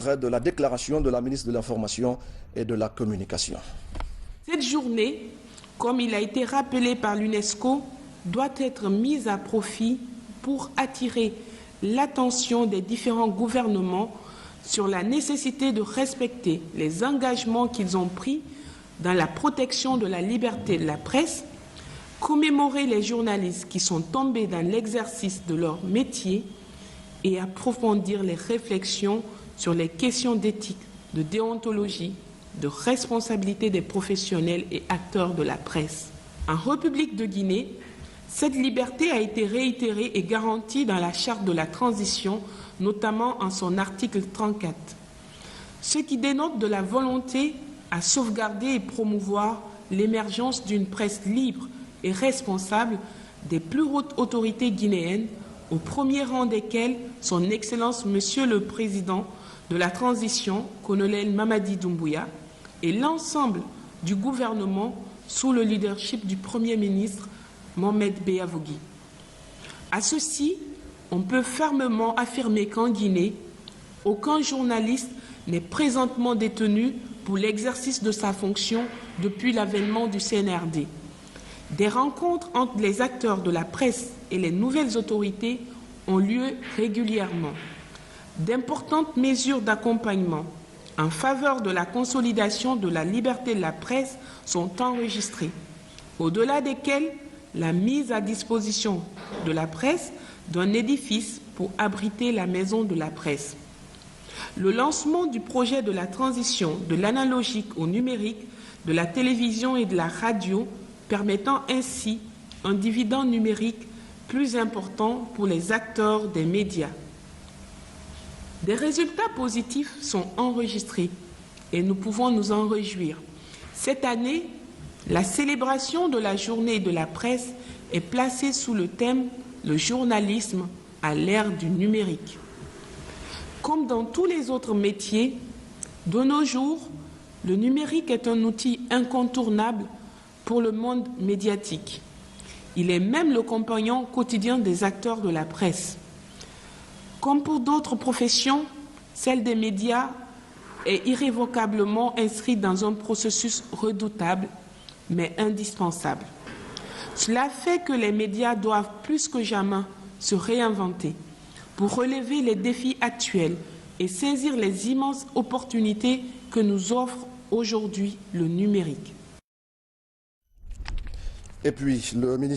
extrait de la déclaration de la ministre de l'Information et de la Communication. Cette journée, comme il a été rappelé par l'UNESCO, doit être mise à profit pour attirer l'attention des différents gouvernements sur la nécessité de respecter les engagements qu'ils ont pris dans la protection de la liberté de la presse, commémorer les journalistes qui sont tombés dans l'exercice de leur métier et approfondir les réflexions sur les questions d'éthique, de déontologie, de responsabilité des professionnels et acteurs de la presse. En République de Guinée, cette liberté a été réitérée et garantie dans la Charte de la transition, notamment en son article 34, ce qui dénote de la volonté à sauvegarder et promouvoir l'émergence d'une presse libre et responsable des plus hautes autorités guinéennes, au premier rang desquelles son Excellence Monsieur le Président de la Transition, colonel Mamadi Doumbouya, et l'ensemble du gouvernement sous le leadership du Premier ministre Mohamed Beavogui. À ceci, on peut fermement affirmer qu'en Guinée, aucun journaliste n'est présentement détenu pour l'exercice de sa fonction depuis l'avènement du CNRD. Des rencontres entre les acteurs de la presse et les nouvelles autorités ont lieu régulièrement. D'importantes mesures d'accompagnement en faveur de la consolidation de la liberté de la presse sont enregistrées, au-delà desquelles la mise à disposition de la presse d'un édifice pour abriter la maison de la presse. Le lancement du projet de la transition de l'analogique au numérique, de la télévision et de la radio, permettant ainsi un dividende numérique plus important pour les acteurs des médias. Des résultats positifs sont enregistrés et nous pouvons nous en réjouir. Cette année, la célébration de la journée de la presse est placée sous le thème « Le journalisme à l'ère du numérique ». Comme dans tous les autres métiers, de nos jours, le numérique est un outil incontournable pour le monde médiatique. Il est même le compagnon quotidien des acteurs de la presse. Comme pour d'autres professions, celle des médias est irrévocablement inscrite dans un processus redoutable, mais indispensable. Cela fait que les médias doivent plus que jamais se réinventer pour relever les défis actuels et saisir les immenses opportunités que nous offre aujourd'hui le numérique. Et puis, le ministre